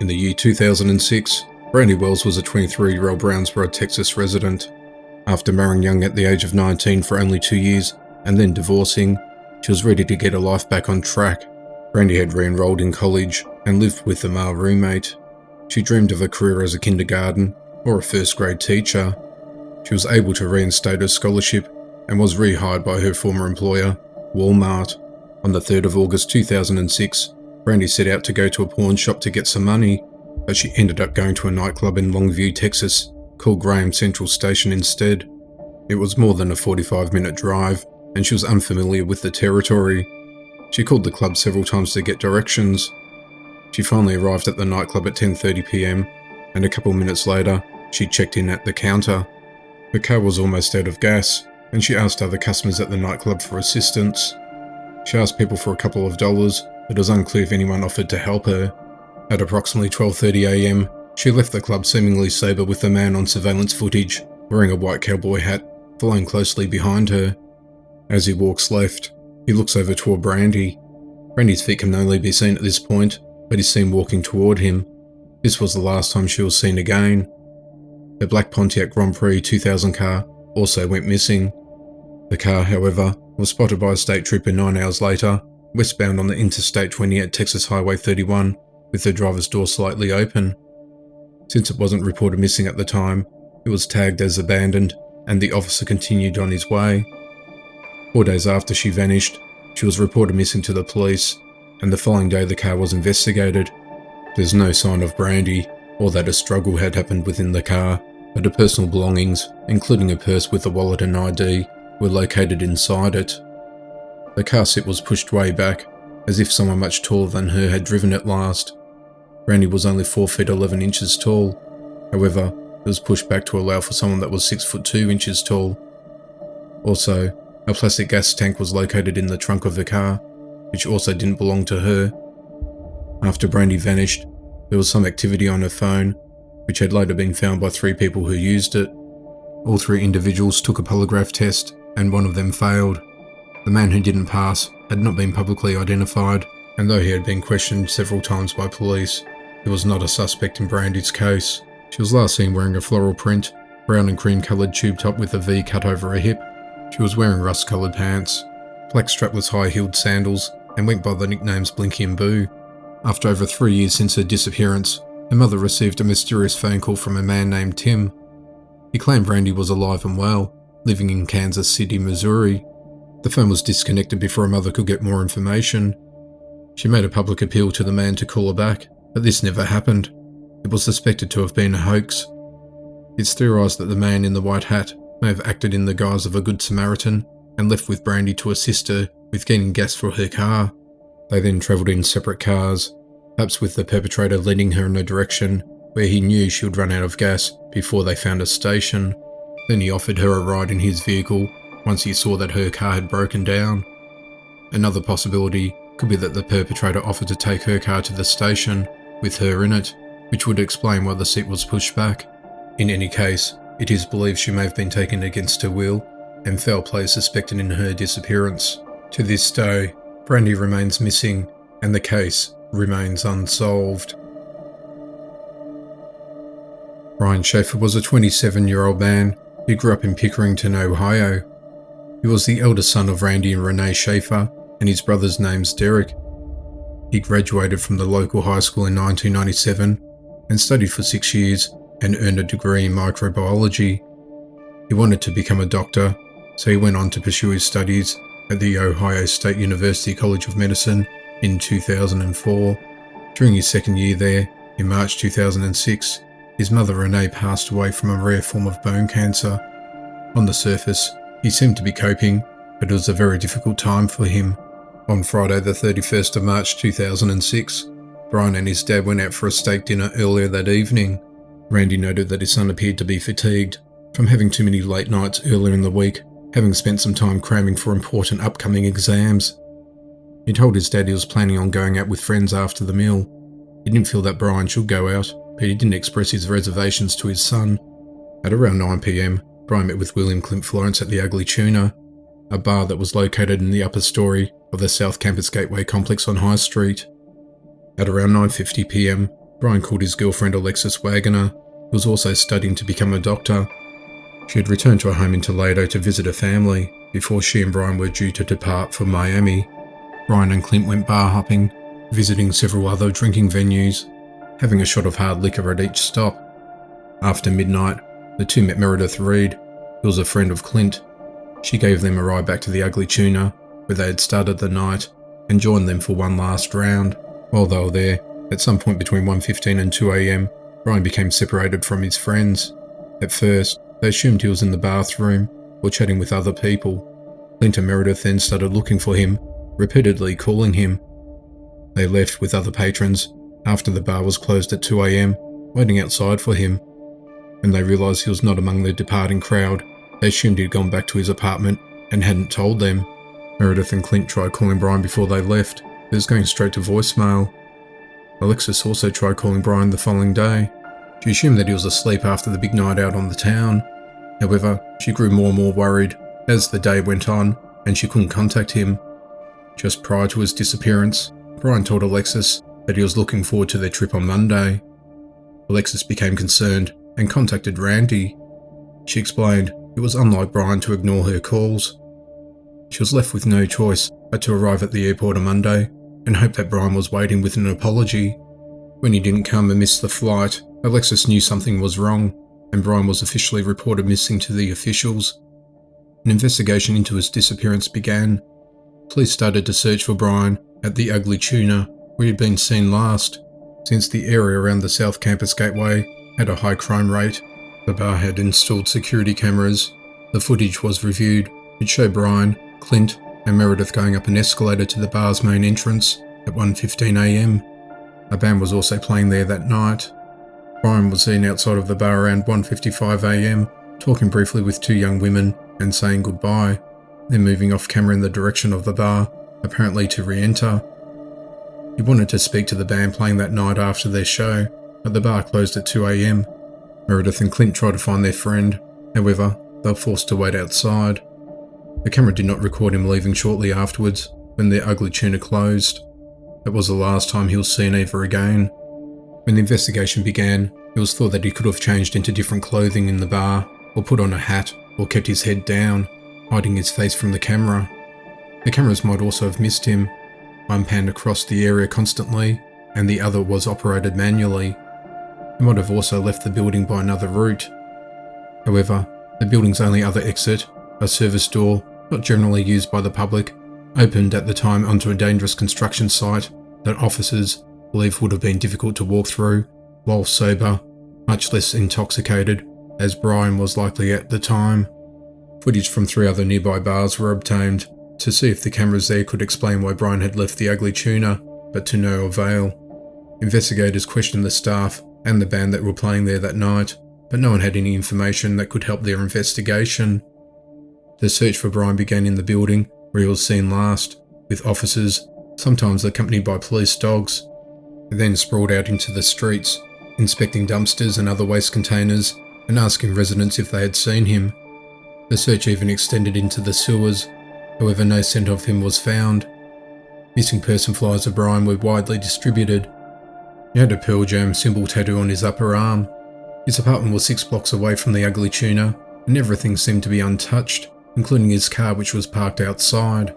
In the year 2006, Brandi Wells was a 23-year-old Brownsboro, Texas resident. After marrying young at the age of 19 for only 2 years and then divorcing, she was ready to get her life back on track. Brandi had re-enrolled in college and lived with a male roommate. She dreamed of a career as a kindergarten or a first-grade teacher. She was able to reinstate her scholarship and was rehired by her former employer, Walmart. On the 3rd of August 2006, Brandi set out to go to a pawn shop to get some money, but she ended up going to a nightclub in Longview, Texas, called Graham Central Station instead. It was more than a 45-minute drive, and she was unfamiliar with the territory. She called the club several times to get directions. She finally arrived at the nightclub at 10:30 p.m, and a couple minutes later, she checked in at the counter. Her car was almost out of gas, and she asked other customers at the nightclub for assistance. She asked people for a couple of dollars, but it was unclear if anyone offered to help her. At approximately 12:30 a.m, she left the club seemingly sober with a man on surveillance footage, wearing a white cowboy hat, following closely behind her. As he walks left, he looks over toward Brandi. Brandi's feet can only be seen at this point, but he's seen walking toward him. This was the last time she was seen again. The black Pontiac Grand Prix 2000 car also went missing. The car, however, was spotted by a state trooper 9 hours later, westbound on the Interstate 20 at Texas Highway 31, with the driver's door slightly open. Since it wasn't reported missing at the time, it was tagged as abandoned, and the officer continued on his way. 4 days after she vanished, she was reported missing to the police, and the following day the car was investigated. There's no sign of Brandi, or that a struggle had happened within the car, but her personal belongings, including a purse with a wallet and ID, were located inside it. The car seat was pushed way back, as if someone much taller than her had driven it last. Brandi was only 4 feet 11 inches tall. However, it was pushed back to allow for someone that was 6 foot 2 inches tall. Also, a plastic gas tank was located in the trunk of the car, which also didn't belong to her. After Brandi vanished, there was some activity on her phone, which had later been found by 3 people who used it. All 3 individuals took a polygraph test, and one of them failed. The man who didn't pass had not been publicly identified, and though he had been questioned several times by police, he was not a suspect in Brandi's case. She was last seen wearing a floral print, brown and cream coloured tube top with a V cut over her hip. She was wearing rust coloured pants, black strapless high-heeled sandals, and went by the nicknames Blinky and Boo. After over 3 years since her disappearance, her mother received a mysterious phone call from a man named Tim. He claimed Brandi was alive and well, living in Kansas City, Missouri. The phone was disconnected before her mother could get more information. She made a public appeal to the man to call her back, but this never happened. It was suspected to have been a hoax. It's theorised that the man in the white hat may have acted in the guise of a good Samaritan and left with Brandi to assist her with getting gas for her car. They then travelled in separate cars, perhaps with the perpetrator leading her in a direction where he knew she would run out of gas before they found a station. Then he offered her a ride in his vehicle once he saw that her car had broken down. Another possibility could be that the perpetrator offered to take her car to the station with her in it, which would explain why the seat was pushed back. In any case, it is believed she may have been taken against her will, and foul play is suspected in her disappearance. To this day, Brandi remains missing, and the case remains unsolved. Brian Shaffer was a 27-year-old man who grew up in Pickerington, Ohio. He was the eldest son of Randy and Renee Shaffer, and his brother's name's Derek. He graduated from the local high school in 1997 and studied for 6 years and earned a degree in microbiology. He wanted to become a doctor, so he went on to pursue his studies at the Ohio State University College of Medicine in 2004. During his second year there, in March 2006, his mother Renee passed away from a rare form of bone cancer. On the surface, he seemed to be coping, but it was a very difficult time for him. On Friday the 31st of March 2006, Brian and his dad went out for a steak dinner earlier that evening. Randy noted that his son appeared to be fatigued from having too many late nights earlier in the week, having spent some time cramming for important upcoming exams. He told his dad he was planning on going out with friends after the meal. He didn't feel that Brian should go out, but he didn't express his reservations to his son. At around 9 p.m, Brian met with William Clint Florence at the Ugly Tuna, a bar that was located in the upper story of the South Campus Gateway complex on High Street. At around 9:50 p.m, Brian called his girlfriend Alexis Waggoner, who was also studying to become a doctor. She had returned to her home in Toledo to visit her family before she and Brian were due to depart for Miami. Brian and Clint went bar hopping, visiting several other drinking venues, having a shot of hard liquor at each stop. After midnight, the two met Meredith Reed, who was a friend of Clint. She gave them a ride back to the Ugly Tuna, where they had started the night, and joined them for one last round. While they were there, at some point between 1:15 and 2 a.m, Brian became separated from his friends. At first, they assumed he was in the bathroom or chatting with other people. Clint and Meredith then started looking for him, repeatedly calling him. They left with other patrons after the bar was closed at 2 a.m, waiting outside for him. When they realised he was not among the departing crowd, they assumed he'd gone back to his apartment and hadn't told them. Meredith and Clint tried calling Brian before they left, but it was going straight to voicemail. Alexis also tried calling Brian the following day. She assumed that he was asleep after the big night out on the town. However, she grew more and more worried as the day went on and she couldn't contact him. Just prior to his disappearance, Brian told Alexis that he was looking forward to their trip on Monday. Alexis became concerned and contacted Randy. She explained it was unlike Brian to ignore her calls. She was left with no choice but to arrive at the airport on Monday and hope that Brian was waiting with an apology. When he didn't come and missed the flight, Alexis knew something was wrong, and Brian was officially reported missing to the officials. An investigation into his disappearance began. Police started to search for Brian at the Ugly Tuna, where he'd been seen last. Since the area around the South Campus Gateway had a high crime rate, the bar had installed security cameras. The footage was reviewed. It showed Brian, Clint, and Meredith going up an escalator to the bar's main entrance at 1:15 a.m. A band was also playing there that night. Brian was seen outside of the bar around 1:55 a.m, talking briefly with two young women and saying goodbye, then moving off camera in the direction of the bar, apparently to re-enter. He wanted to speak to the band playing that night after their show, but the bar closed at 2 a.m. Meredith and Clint tried to find their friend. However, they were forced to wait outside. The camera did not record him leaving shortly afterwards when the Ugly Tuna closed. That was the last time he was seen ever again. When the investigation began, it was thought that he could have changed into different clothing in the bar, or put on a hat, or kept his head down, hiding his face from the camera. The cameras might also have missed him. One panned across the area constantly, and the other was operated manually. He might have also left the building by another route. However, the building's only other exit, a service door, not generally used by the public, opened at the time onto a dangerous construction site that officers believe would have been difficult to walk through while sober, much less intoxicated, as Brian was likely at the time. Footage from 3 other nearby bars were obtained to see if the cameras there could explain why Brian had left the Ugly Tuna, but to no avail. Investigators questioned the staff and the band that were playing there that night, but no one had any information that could help their investigation. The search for Brian began in the building where he was seen last, with officers, sometimes accompanied by police dogs. They then sprawled out into the streets, inspecting dumpsters and other waste containers and asking residents if they had seen him. The search even extended into the sewers, however no scent of him was found. Missing person flyers of Brian were widely distributed. He had a Pearl Jam symbol tattoo on his upper arm. His apartment was 6 blocks away from the Ugly Tuna, and everything seemed to be untouched, including his car, which was parked outside.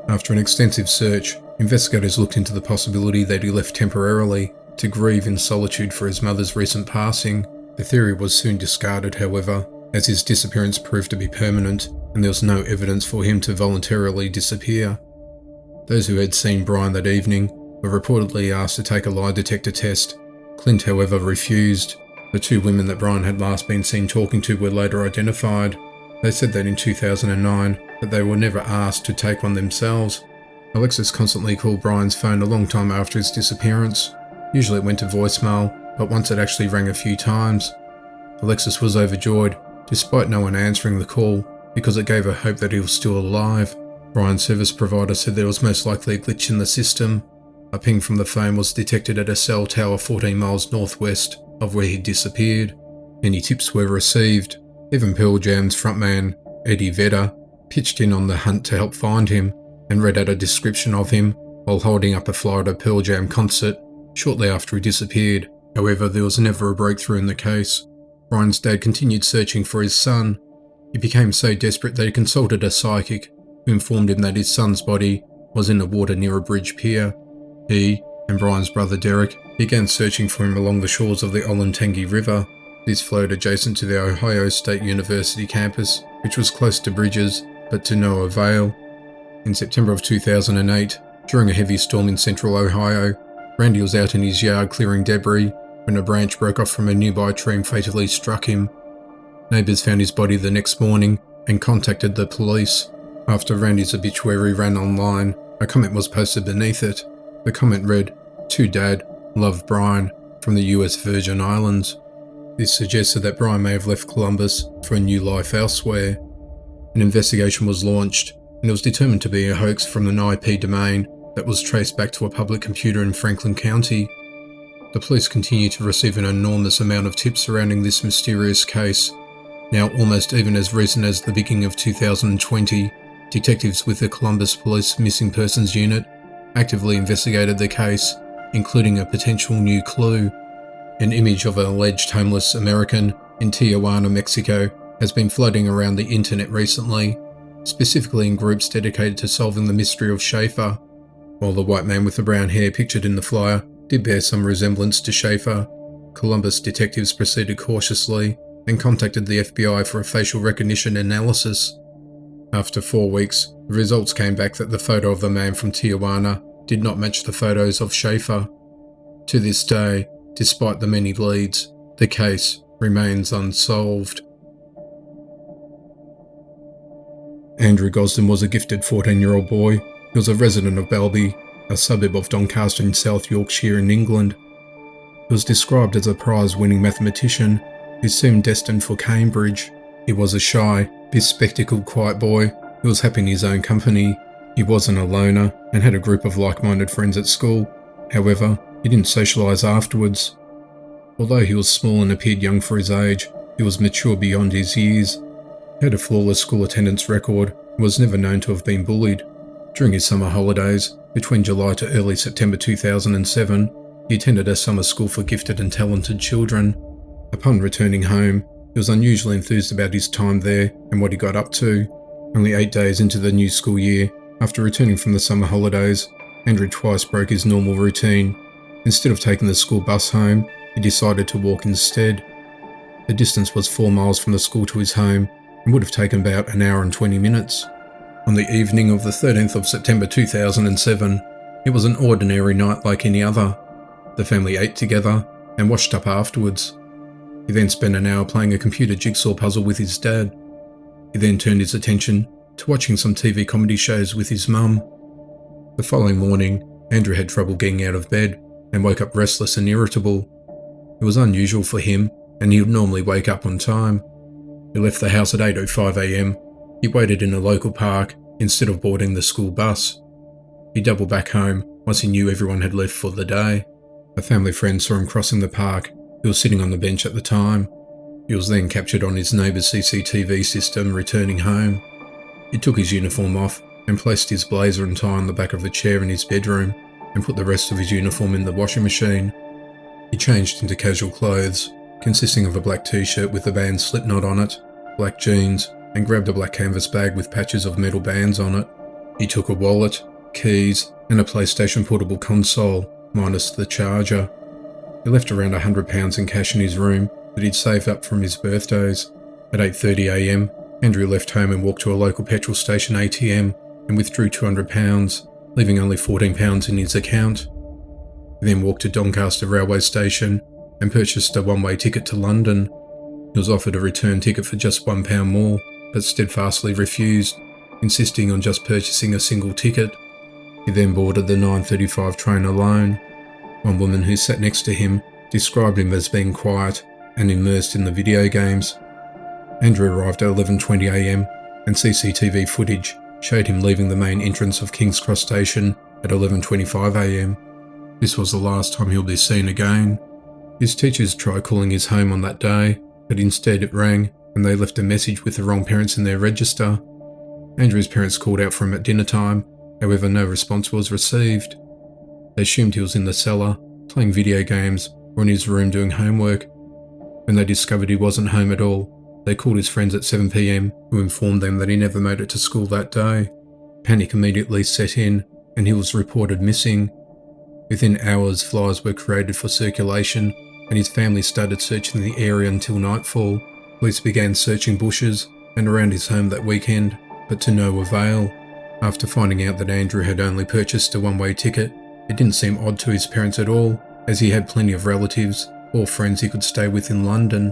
After an extensive search, investigators looked into the possibility that he left temporarily to grieve in solitude for his mother's recent passing. The theory was soon discarded, however, as his disappearance proved to be permanent and there was no evidence for him to voluntarily disappear. Those who had seen Brian that evening were reportedly asked to take a lie detector test. Clint, however, refused. The 2 women that Brian had last been seen talking to were later identified. They said that in 2009 that they were never asked to take one themselves. Alexis constantly called Brian's phone a long time after his disappearance. Usually it went to voicemail, but once it actually rang a few times. Alexis was overjoyed, despite no one answering the call, because it gave her hope that he was still alive. Brian's service provider said there was most likely a glitch in the system. A ping from the phone was detected at a cell tower 14 miles northwest of where he disappeared. Many tips were received. Even Pearl Jam's frontman, Eddie Vedder, pitched in on the hunt to help find him and read out a description of him while holding up a flyer at a Pearl Jam concert shortly after he disappeared. However, there was never a breakthrough in the case. Brian's dad continued searching for his son. He became so desperate that he consulted a psychic, who informed him that his son's body was in the water near a bridge pier. He and Brian's brother Derek began searching for him along the shores of the Olentangy River. This flowed adjacent to the Ohio State University campus, which was close to bridges, but to no avail. In September of 2008, during a heavy storm in central Ohio, Brandi was out in his yard clearing debris when a branch broke off from a nearby tree and fatally struck him. Neighbours found his body the next morning and contacted the police. After Randy's obituary ran online, a comment was posted beneath it. The comment read, "To Dad, love Brian, from the US Virgin Islands." This suggested that Brian may have left Columbus for a new life elsewhere. An investigation was launched, and it was determined to be a hoax from an IP domain that was traced back to a public computer in Franklin County. The police continue to receive an enormous amount of tips surrounding this mysterious case. Now almost even as recent as the beginning of 2020, detectives with the Columbus Police Missing Persons Unit actively investigated the case, including a potential new clue. An image of an alleged homeless American in Tijuana, Mexico, has been floating around the internet recently, specifically in groups dedicated to solving the mystery of Shaffer. While the white man with the brown hair pictured in the flyer did bear some resemblance to Shaffer, Columbus detectives proceeded cautiously and contacted the FBI for a facial recognition analysis. After 4 weeks, the results came back that the photo of the man from Tijuana did not match the photos of Shaffer. To this day, despite the many leads, the case remains unsolved. Andrew Gosden was a gifted 14-year-old boy. He was a resident of Balby, a suburb of Doncaster in South Yorkshire in England. He was described as a prize-winning mathematician who seemed destined for Cambridge. He was a shy, bespectacled, quiet boy who was happy in his own company. He wasn't a loner and had a group of like-minded friends at school. However, he didn't socialise afterwards. Although he was small and appeared young for his age, he was mature beyond his years. He had a flawless school attendance record and was never known to have been bullied. During his summer holidays, between July to early September 2007, he attended a summer school for gifted and talented children. Upon returning home, he was unusually enthused about his time there and what he got up to. Only 8 days into the new school year, after returning from the summer holidays, Andrew twice broke his normal routine. Instead of taking the school bus home, he decided to walk instead. The distance was 4 miles from the school to his home and would have taken about an hour and 20 minutes. On the evening of the 13th of September 2007, it was an ordinary night like any other. The family ate together and washed up afterwards. He then spent an hour playing a computer jigsaw puzzle with his dad. He then turned his attention to watching some TV comedy shows with his mum. The following morning, Andrew had trouble getting out of bed and woke up restless and irritable. It was unusual for him, and he would normally wake up on time. He left the house at 8:05 a.m. He waited in a local park instead of boarding the school bus. He doubled back home once he knew everyone had left for the day. A family friend saw him crossing the park. He was sitting on the bench at the time. He was then captured on his neighbour's CCTV system returning home. He took his uniform off and placed his blazer and tie on the back of a chair in his bedroom and put the rest of his uniform in the washing machine. He changed into casual clothes, consisting of a black t-shirt with the band Slipknot on it, black jeans, and grabbed a black canvas bag with patches of metal bands on it. He took a wallet, keys, and a PlayStation portable console, minus the charger. He left around £100 in cash in his room that he'd saved up from his birthdays. At 8:30 a.m, Andrew left home and walked to a local petrol station ATM and withdrew £200, leaving only £14 in his account. He then walked to Doncaster railway station and purchased a one-way ticket to London. He was offered a return ticket for just £1 more, but steadfastly refused, insisting on just purchasing a single ticket. He then boarded the 9:35 train alone. One woman who sat next to him described him as being quiet and immersed in the video games. Andrew arrived at 11:20 a.m, and CCTV footage showed him leaving the main entrance of King's Cross Station at 11:25 a.m. This was the last time he'll be seen again. His teachers tried calling his home on that day, but instead it rang and they left a message with the wrong parents in their register. Andrew's parents called out for him at dinner time, however no response was received. They assumed he was in the cellar, playing video games, were in his room doing homework. When they discovered he wasn't home at all, they called his friends at 7 p.m, who informed them that he never made it to school that day. Panic immediately set in, and he was reported missing. Within hours, flyers were created for circulation, and his family started searching the area until nightfall. Police began searching bushes and around his home that weekend, but to no avail. After finding out that Andrew had only purchased a one-way ticket, it didn't seem odd to his parents at all, as he had plenty of relatives or friends he could stay with in London,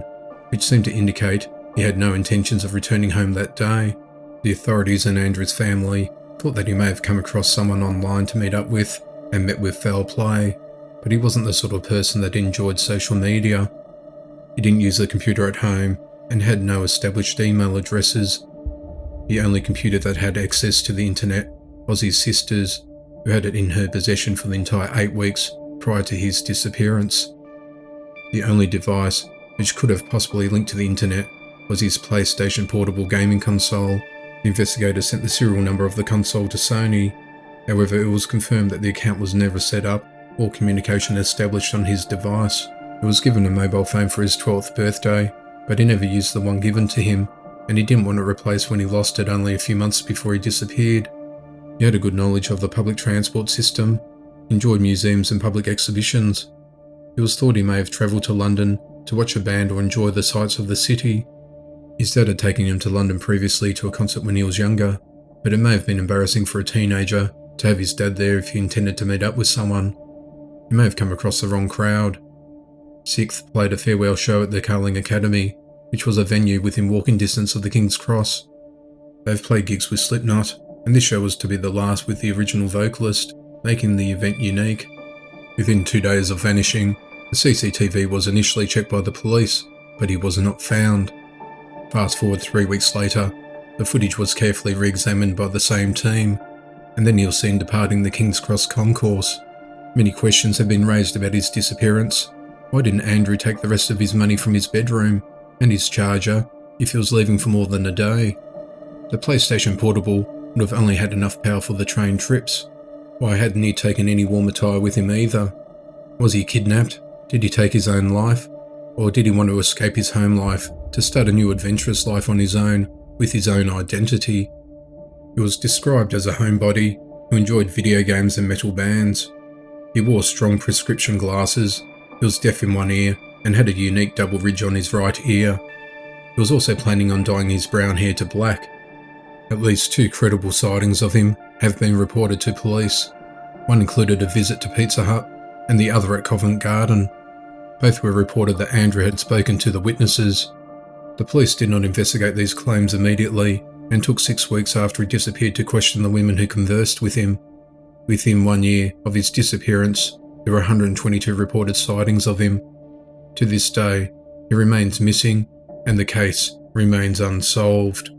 which seemed to indicate he had no intentions of returning home that day. The authorities and Andrew's family thought that he may have come across someone online to meet up with and met with foul play, but he wasn't the sort of person that enjoyed social media. He didn't use the computer at home and had no established email addresses. The only computer that had access to the internet was his sister's, who had it in her possession for the entire 8 weeks prior to his disappearance. The only device which could have possibly linked to the internet was his PlayStation portable gaming console. The investigators sent the serial number of the console to Sony. However, it was confirmed that the account was never set up or communication established on his device. He was given a mobile phone for his 12th birthday, but he never used the one given to him, and he didn't want it replaced when he lost it only a few months before he disappeared. He had a good knowledge of the public transport system, enjoyed museums and public exhibitions. It was thought he may have travelled to London to watch a band or enjoy the sights of the city. His dad had taken him to London previously to a concert when he was younger, but it may have been embarrassing for a teenager to have his dad there if he intended to meet up with someone. He may have come across the wrong crowd. Sixth played a farewell show at the Carling Academy, which was a venue within walking distance of the King's Cross. They've played gigs with Slipknot, and this show was to be the last with the original vocalist, making the event unique. Within 2 days of vanishing, the CCTV was initially checked by the police, but he was not found. Fast forward 3 weeks later, the footage was carefully re-examined by the same team, and then he was seen departing the King's Cross concourse. Many questions have been raised about his disappearance. Why didn't Andrew take the rest of his money from his bedroom and his charger if he was leaving for more than a day? The PlayStation Portable would have only had enough power for the train trips. Why hadn't he taken any warm attire with him either? Was he kidnapped? Did he take his own life? Or did he want to escape his home life to start a new adventurous life on his own with his own identity? He was described as a homebody who enjoyed video games and metal bands. He wore strong prescription glasses. He was deaf in one ear and had a unique double ridge on his right ear. He was also planning on dyeing his brown hair to black. At least 2 credible sightings of him have been reported to police. One included a visit to Pizza Hut and the other at Covent Garden. Both were reported that Andrew had spoken to the witnesses. The police did not investigate these claims immediately and took 6 weeks after he disappeared to question the women who conversed with him. Within 1 year of his disappearance, there were 122 reported sightings of him. To this day, he remains missing and the case remains unsolved.